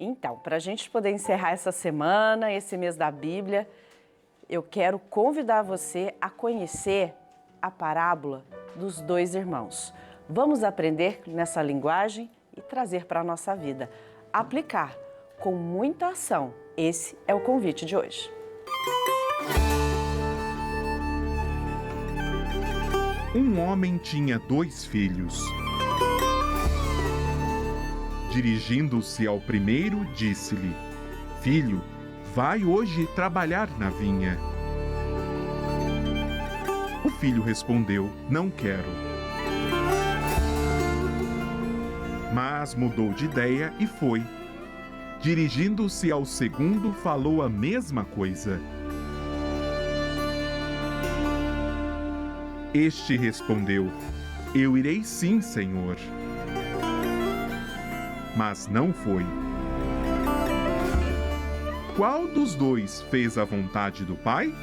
Então, para a gente poder encerrar essa semana, esse mês da Bíblia, eu quero convidar você a conhecer a parábola dos dois irmãos. Vamos aprender nessa linguagem e trazer para a nossa vida. Aplicar com muita ação. Esse é o convite de hoje. Um homem tinha 2 filhos. Dirigindo-se ao primeiro, disse-lhe: Filho, vai hoje trabalhar na vinha. O filho respondeu: Não quero. Mas mudou de ideia e foi. Dirigindo-se ao segundo, falou a mesma coisa. Este respondeu: Eu irei sim, Senhor. Mas não foi. Qual dos dois fez a vontade do Pai?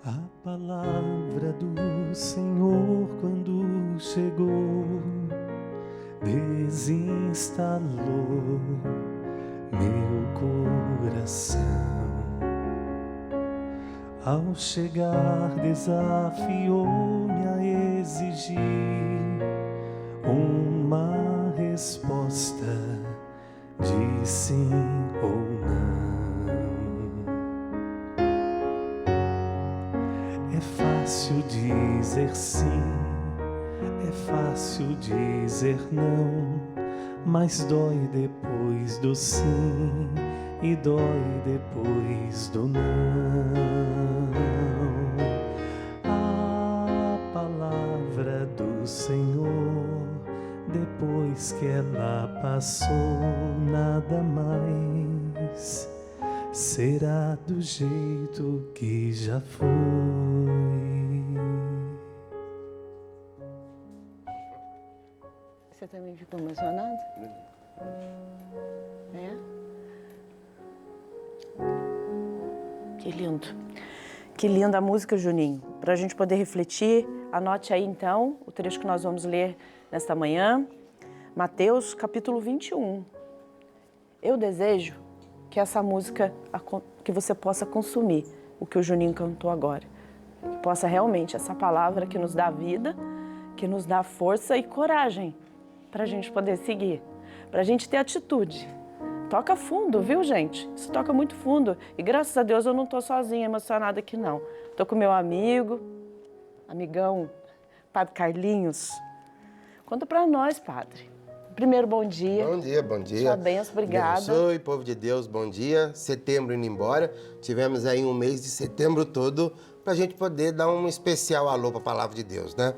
A palavra do Senhor, quando chegou, desinstalou meu coração. Ao chegar, desafiou-me a exigir uma resposta de sim ou não. É fácil dizer sim, é fácil dizer não, mas dói depois do sim e dói depois do não. A palavra do Senhor, depois que ela passou, nada mais será do jeito que já foi. Você também ficou emocionado? É? Que lindo. Que linda a música, Juninho. Para a gente poder refletir, anote aí então o trecho que nós vamos ler nesta manhã. Mateus capítulo 21. Eu desejo que essa música, que você possa consumir o que o Juninho cantou agora. Que possa realmente, essa palavra que nos dá vida, que nos dá força e coragem para a gente poder seguir, para a gente ter atitude. Toca fundo, viu, gente? Isso toca muito fundo. E graças a Deus eu não tô sozinha, emocionada aqui, não. Tô com meu amigão, Padre Carlinhos. Conta para nós, Padre. Primeiro, bom dia. Bom dia, bom dia. Sua bênção, obrigada. Deus abençoe, povo de Deus, bom dia. Setembro indo embora. Tivemos aí um mês de setembro todo para a gente poder dar um especial alô para a Palavra de Deus, né?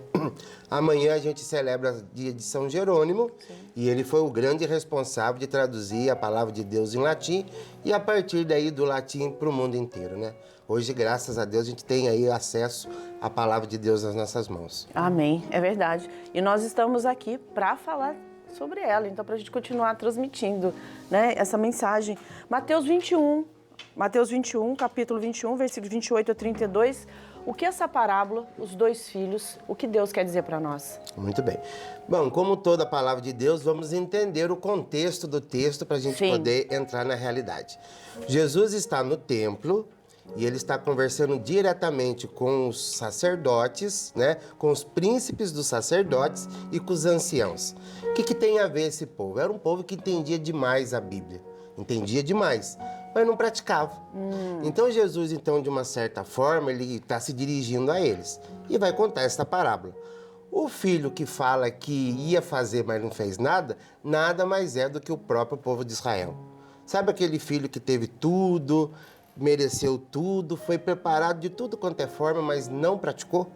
Amanhã a gente celebra o dia de São Jerônimo. Sim. E ele foi o grande responsável de traduzir a Palavra de Deus em latim e a partir daí do latim para o mundo inteiro, né? Hoje, graças a Deus, a gente tem aí acesso à Palavra de Deus nas nossas mãos. Amém, é verdade. E nós estamos aqui para falar sobre ela, então para a gente continuar transmitindo, né, essa mensagem. Mateus 21, capítulo 21, versículos 28 a 32, o que essa parábola, os dois filhos, o que Deus quer dizer para nós? Muito bem. Bom, como toda a palavra de Deus, vamos entender o contexto do texto para a gente poder entrar na realidade. Jesus está no templo e ele está conversando diretamente com os sacerdotes, né, com os príncipes dos sacerdotes e com os anciãos. O que tem a ver esse povo? Era um povo que entendia demais a Bíblia, entendia demais, mas não praticava. Então Jesus, de uma certa forma, ele está se dirigindo a eles e vai contar essa parábola. O filho que fala que ia fazer, mas não fez nada, nada mais é do que o próprio povo de Israel. Sabe aquele filho que teve tudo, mereceu tudo, foi preparado de tudo quanto é forma, mas não praticou?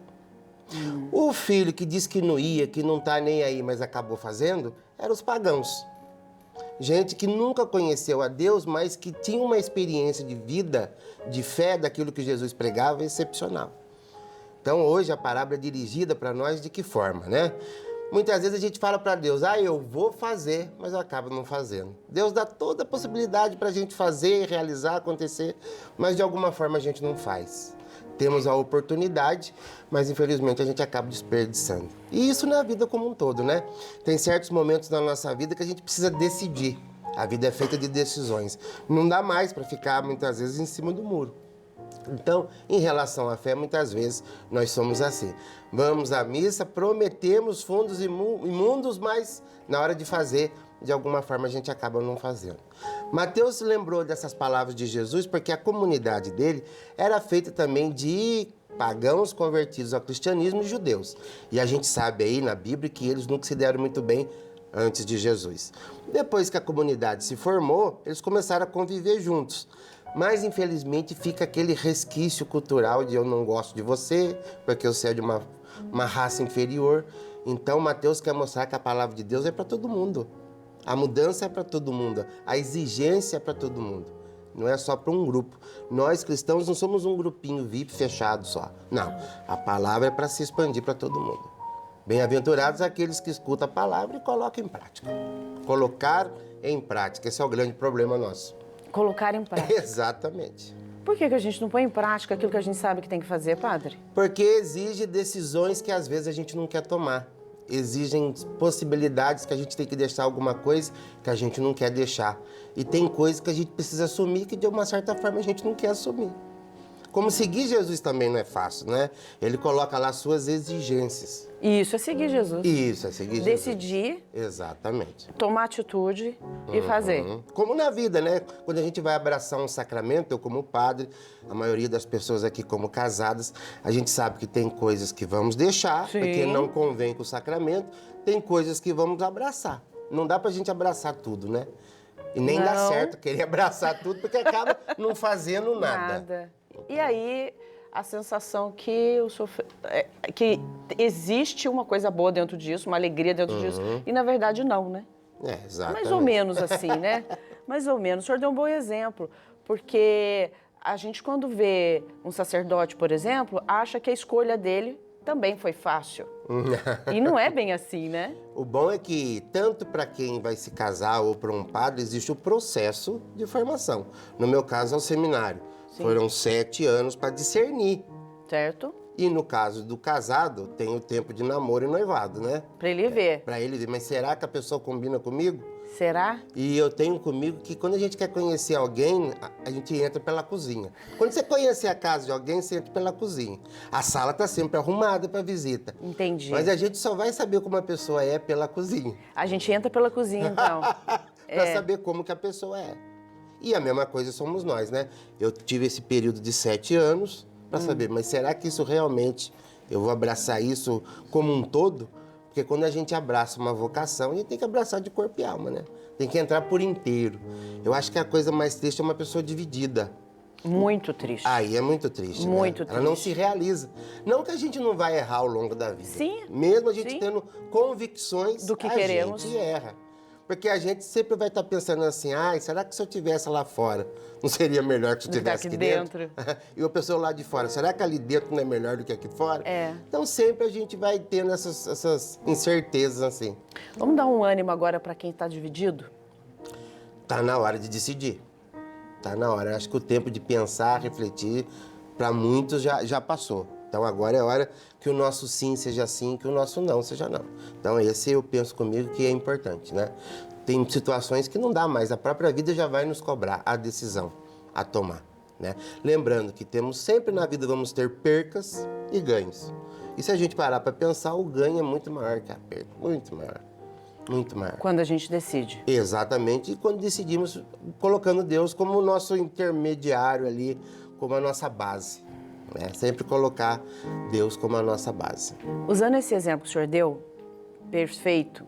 O filho que diz que não ia, que não está nem aí, mas acabou fazendo, eram os pagãos. Gente que nunca conheceu a Deus, mas que tinha uma experiência de vida, de fé, daquilo que Jesus pregava, excepcional. Então hoje a parábola é dirigida para nós de que forma, né? Muitas vezes a gente fala para Deus, eu vou fazer, mas eu acabo não fazendo. Deus dá toda a possibilidade para a gente fazer, realizar, acontecer, mas de alguma forma a gente não faz. temos a oportunidade, mas infelizmente a gente acaba desperdiçando. E isso na vida como um todo, né? Tem certos momentos na nossa vida que a gente precisa decidir. A vida é feita de decisões. Não dá mais para ficar muitas vezes em cima do muro. Então, em relação à fé, muitas vezes nós somos assim. Vamos à missa, prometemos fundos imundos, mas na hora de fazer, de alguma forma a gente acaba não fazendo. Mateus se lembrou dessas palavras de Jesus porque a comunidade dele era feita também de pagãos convertidos ao cristianismo e judeus. E a gente sabe aí na Bíblia que eles nunca se deram muito bem antes de Jesus. Depois que a comunidade se formou, eles começaram a conviver juntos. Mas, infelizmente, fica aquele resquício cultural de eu não gosto de você, porque você é de uma raça inferior. Então, Mateus quer mostrar que a palavra de Deus é para todo mundo. A mudança é para todo mundo. A exigência é para todo mundo. Não é só para um grupo. Nós, cristãos, não somos um grupinho VIP fechado só. Não. A palavra é para se expandir para todo mundo. Bem-aventurados aqueles que escutam a palavra e colocam em prática. Colocar em prática. Esse é o grande problema nosso. Colocar em prática. Exatamente. Por que a gente não põe em prática aquilo que a gente sabe que tem que fazer, padre? Porque exige decisões que às vezes a gente não quer tomar. Exigem possibilidades que a gente tem que deixar alguma coisa que a gente não quer deixar. E tem coisas que a gente precisa assumir que de uma certa forma a gente não quer assumir. Como seguir Jesus também não é fácil, né? Ele coloca lá suas exigências. Isso é seguir Jesus. Isso, é seguir Jesus. Decidir. Exatamente. Tomar atitude e fazer. Como na vida, né? Quando a gente vai abraçar um sacramento, eu como padre, a maioria das pessoas aqui como casadas, a gente sabe que tem coisas que vamos deixar, Sim. porque não convém com o sacramento, tem coisas que vamos abraçar. Não dá pra gente abraçar tudo, né? E nem Não. dá certo querer abraçar tudo, porque acaba não fazendo nada. E aí, a sensação que que existe uma coisa boa dentro disso, uma alegria dentro disso, e na verdade não, né? É, exatamente. Mais ou menos assim, né? Mais ou menos. O senhor deu um bom exemplo, porque a gente quando vê um sacerdote, por exemplo, acha que a escolha dele também foi fácil. E não é bem assim, né? O bom é que, tanto para quem vai se casar ou para um padre, existe o processo de formação. No meu caso, é o seminário. Sim. Foram 7 anos para discernir. Certo. E no caso do casado, tem o tempo de namoro e noivado, né? Para ele ver. Para ele ver. Mas será que a pessoa combina comigo? Será? E eu tenho comigo que quando a gente quer conhecer alguém, a gente entra pela cozinha. Quando você conhecer a casa de alguém, você entra pela cozinha. A sala está sempre arrumada para visita. Entendi. Mas a gente só vai saber como a pessoa é pela cozinha. A gente entra pela cozinha, então. Para saber como que a pessoa é. E a mesma coisa somos nós, né? Eu tive esse período de 7 anos para saber, mas será que isso realmente, eu vou abraçar isso como um todo? Porque quando a gente abraça uma vocação, a gente tem que abraçar de corpo e alma, né? Tem que entrar por inteiro. Eu acho que a coisa mais triste é uma pessoa dividida. Muito triste. Aí é muito triste, muito né? triste. Ela não se realiza. Não que a gente não vai errar ao longo da vida. Sim. Mesmo a gente Sim. tendo convicções, do que queremos. A gente erra. Porque a gente sempre vai estar pensando assim, será que se eu estivesse lá fora, não seria melhor que se eu estivesse aqui dentro? E a pessoa lá de fora, será que ali dentro não é melhor do que aqui fora? É. Então sempre a gente vai tendo essas incertezas assim. Vamos dar um ânimo agora para quem está dividido? Tá na hora de decidir. Tá na hora. Acho que o tempo de pensar, refletir, para muitos já passou. Então agora é hora que o nosso sim seja sim, que o nosso não seja não. Então esse eu penso comigo que é importante, né? Tem situações que não dá mais, a própria vida já vai nos cobrar a decisão a tomar, né? Lembrando que temos sempre na vida vamos ter percas e ganhos. E se a gente parar para pensar, o ganho é muito maior que a perda, muito maior. Muito maior. Quando a gente decide. Exatamente, e quando decidimos colocando Deus como o nosso intermediário ali, como a nossa base. Sempre colocar Deus como a nossa base. Usando esse exemplo que o senhor deu, perfeito,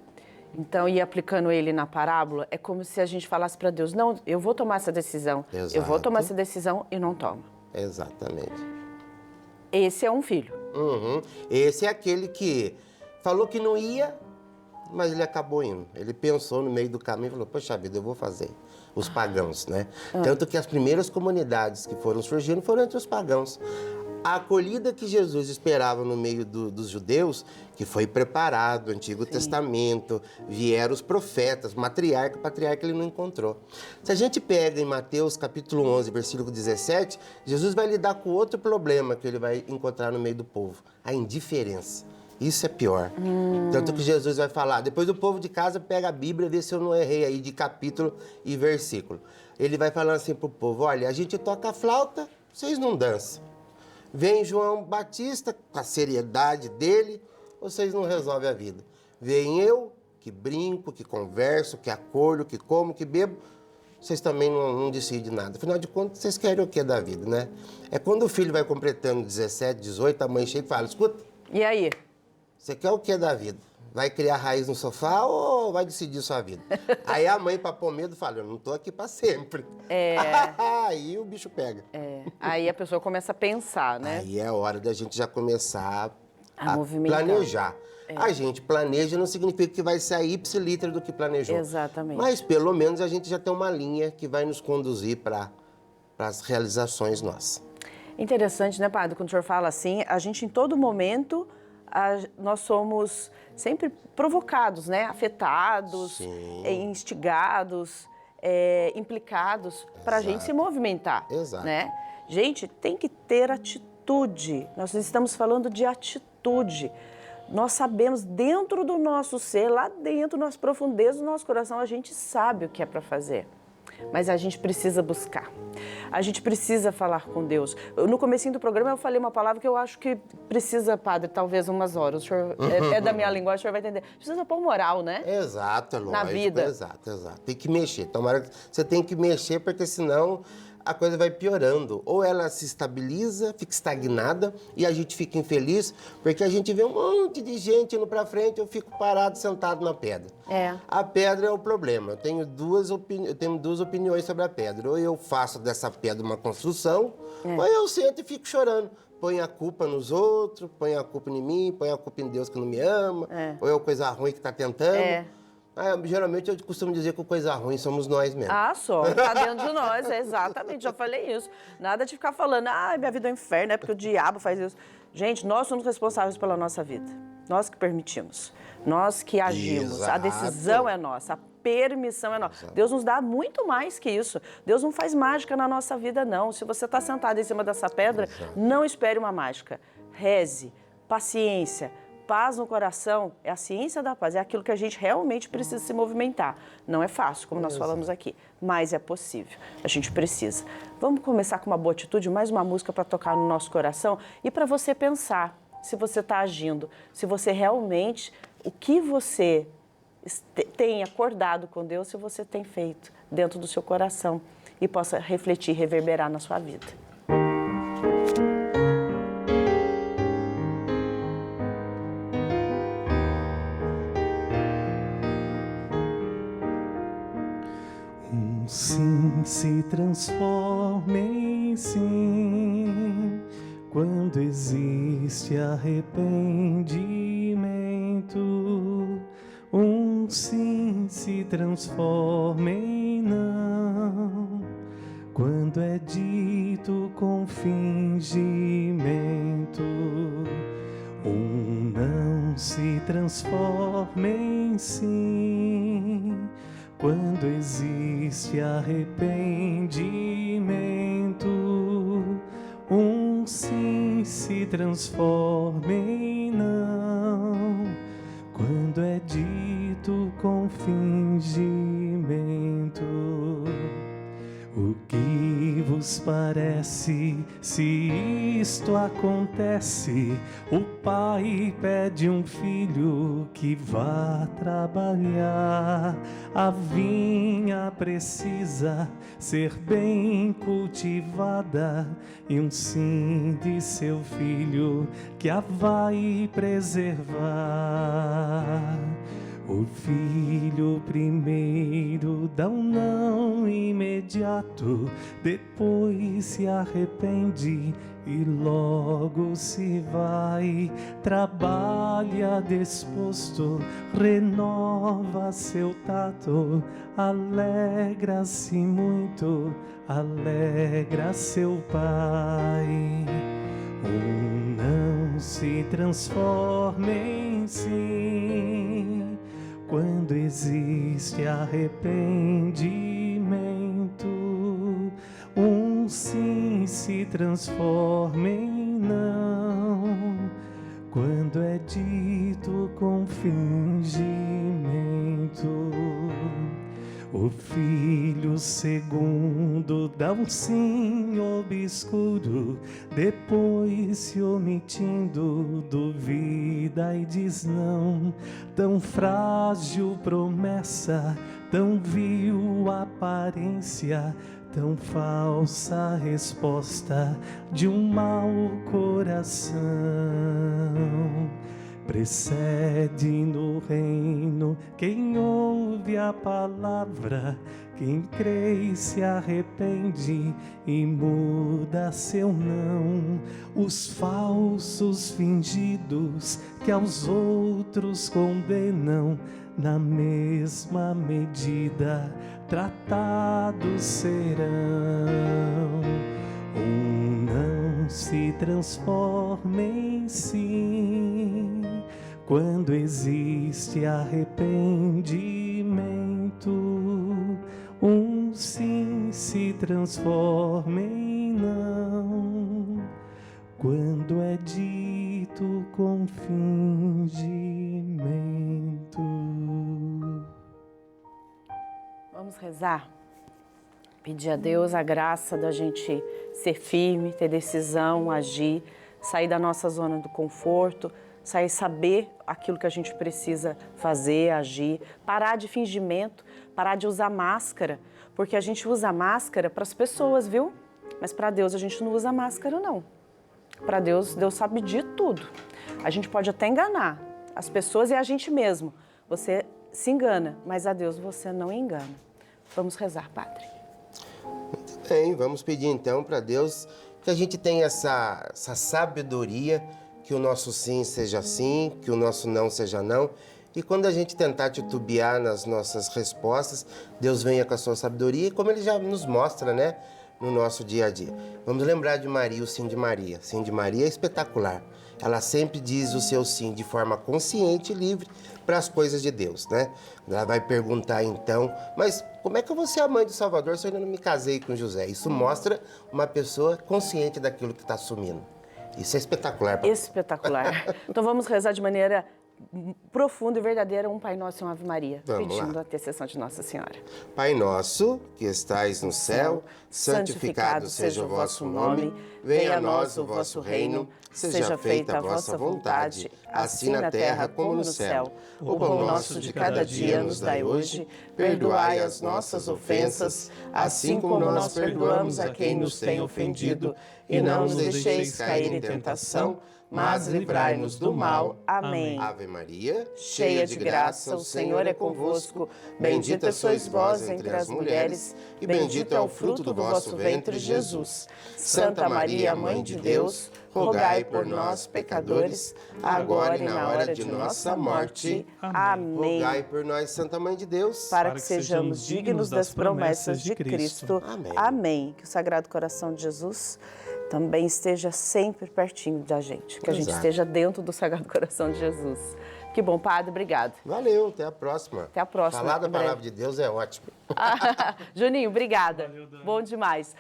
então, e aplicando ele na parábola, é como se a gente falasse para Deus, não, eu vou tomar essa decisão, Exato. Eu vou tomar essa decisão e não tomo. Exatamente. Esse é um filho. Esse é aquele que falou que não ia, mas ele acabou indo. Ele pensou no meio do caminho e falou, poxa vida, eu vou fazer. Os pagãos, né? Tanto que as primeiras comunidades que foram surgindo foram entre os pagãos. A acolhida que Jesus esperava no meio dos judeus, que foi preparado, o Antigo Testamento, vieram os profetas, matriarca, patriarca ele não encontrou. Se a gente pega em Mateus capítulo 11, versículo 17, Jesus vai lidar com outro problema que ele vai encontrar no meio do povo, a indiferença. Isso é pior. Tanto que Jesus vai falar, depois o povo de casa pega a Bíblia, vê se eu não errei aí de capítulo e versículo. Ele vai falando assim pro povo, olha, a gente toca a flauta, vocês não dançam. Vem João Batista, com a seriedade dele, vocês não resolvem a vida. Vem eu, que brinco, que converso, que acolho, que como, que bebo, vocês também não decidem nada. Afinal de contas, vocês querem o que da vida, né? É quando o filho vai completando 17, 18, a mãe chega e fala, escuta. E aí? Você quer o que da vida? Vai criar raiz no sofá ou vai decidir sua vida? Aí a mãe, pra pôr medo, fala, eu não tô aqui pra sempre. Aí o bicho pega. Aí a pessoa começa a pensar, né? Aí é hora da gente já começar a movimentar. planejar. A gente planeja não significa que vai sair ipsiliter do que planejou. Exatamente. Mas pelo menos a gente já tem uma linha que vai nos conduzir para as realizações nossas. Interessante, né, padre? Quando o senhor fala assim, a gente em todo momento, nós somos sempre provocados, né? Afetados, instigados, implicados para a gente se movimentar. Exato. Né? Gente, tem que ter atitude. Nós estamos falando de atitude. Nós sabemos dentro do nosso ser, lá dentro, nas profundezas do nosso coração, a gente sabe o que é para fazer. Mas a gente precisa buscar. A gente precisa falar com Deus. No comecinho do programa eu falei uma palavra que eu acho que precisa, padre, talvez umas horas. O senhor é da minha linguagem, o senhor vai entender. Precisa pôr moral, né? Exato, é lógico. Na vida. Exato. Tem que mexer. Tomara que você tem que mexer, porque senão a coisa vai piorando. Ou ela se estabiliza, fica estagnada e a gente fica infeliz, porque a gente vê um monte de gente indo pra frente, eu fico parado, sentado na pedra. A pedra é o problema. Eu tenho duas opiniões sobre a pedra. Ou eu faço dessa pedra uma construção, ou eu sento e fico chorando. Põe a culpa nos outros, põe a culpa em mim, põe a culpa em Deus que não me ama, ou é coisa ruim que tá tentando. Geralmente eu costumo dizer que coisa ruim somos nós mesmos. Só, tá dentro de nós, exatamente, já falei isso. Nada de ficar falando, minha vida é um inferno, é porque o diabo faz isso. Gente, nós somos responsáveis pela nossa vida. Nós que permitimos, nós que agimos. Exato. A decisão é nossa, a permissão é nossa. Deus nos dá muito mais que isso. Deus não faz mágica na nossa vida, não. Se você está sentado em cima dessa pedra, não espere uma mágica. Reze, paciência, paz no coração, é a ciência da paz, é aquilo que a gente realmente precisa se movimentar. Não é fácil, como nós falamos aqui, mas é possível, a gente precisa. Vamos começar com uma boa atitude, mais uma música para tocar no nosso coração e para você pensar se você está agindo, se você realmente, o que você tem acordado com Deus, se você tem feito dentro do seu coração e possa refletir, reverberar na sua vida. Sim se transforma em sim quando existe arrependimento. Um sim se transforma em não quando é dito com fingimento. Um não se transforma em sim quando existe arrependimento. Um sim se transforma em não quando é dito com fingimento. O que vos parece se isto acontece? O pai pede um filho que vá trabalhar. A vinha precisa ser bem cultivada e um sim de seu filho que a vai preservar. O filho primeiro dá um não imediato, depois se arrepende e logo se vai. Trabalha disposto, renova seu tato, alegra-se muito, alegra seu pai. Não se transforma em sim quando existe arrependimento. Um sim se transforma em não quando é dito com fingimento. O filho segundo dá um sim obscuro, depois se omitindo, duvida e diz não. Tão frágil promessa, tão vil aparência, tão falsa resposta de um mau coração. Precede no reino quem ouve a palavra, quem crê e se arrepende e muda seu não. Os falsos fingidos que aos outros condenam, na mesma medida tratados serão. Um não se transforma em sim quando existe arrependimento. Um sim se transforma em não quando é dito com fingimento. Vamos rezar? Pedir a Deus a graça da gente ser firme, ter decisão, agir, sair da nossa zona do conforto, saber aquilo que a gente precisa fazer, agir, parar de fingimento, parar de usar máscara, porque a gente usa máscara para as pessoas, viu? Mas para Deus a gente não usa máscara, não. Para Deus, Deus sabe de tudo. A gente pode até enganar as pessoas e a gente mesmo. Você se engana, mas a Deus você não engana. Vamos rezar, Padre. Muito bem, vamos pedir então para Deus que a gente tenha essa sabedoria, que o nosso sim seja sim, que o nosso não seja não. E quando a gente tentar titubear nas nossas respostas, Deus venha com a sua sabedoria, como Ele já nos mostra, né, no nosso dia a dia. Vamos lembrar de Maria, o sim de Maria. Sim de Maria é espetacular. Ela sempre diz o seu sim de forma consciente e livre para as coisas de Deus, né? Ela vai perguntar então, mas como é que eu vou ser a mãe do Salvador se eu ainda não me casei com José? Isso mostra uma pessoa consciente daquilo que está assumindo. Isso é espetacular. Espetacular. Então vamos rezar de maneira profunda e verdadeira um Pai Nosso e uma Ave Maria, Vamos pedindo lá. a intercessão de Nossa Senhora. Pai nosso, que estais no céu, santificado seja o vosso nome, venha a nós o vosso reino, seja feita a vossa vontade, assim na terra como no céu. O pão nosso de cada dia nos dai hoje, perdoai as nossas ofensas, assim como nós perdoamos a quem nos tem ofendido, e não nos deixeis cair em tentação, mas livrai-nos do mal. Amém. Ave Maria, Cheia de graça, o Senhor é convosco. Bendita sois vós entre as mulheres, e bendito é o fruto do vosso ventre, Jesus. Santa Maria, Mãe de Deus, rogai por nós, pecadores, agora e na hora de nossa morte. Amém. Rogai por nós, Santa Mãe de Deus, Para que sejamos dignos das promessas de Cristo. Amém. Amém. Que o Sagrado Coração de Jesus também esteja sempre pertinho da gente. Que a gente Exato. esteja dentro do Sagrado Coração de Jesus. Que bom, Padre. Obrigado. Valeu, até a próxima. Até a próxima. Falar da Em breve. palavra de Deus é ótimo. Juninho, obrigada. Bom demais.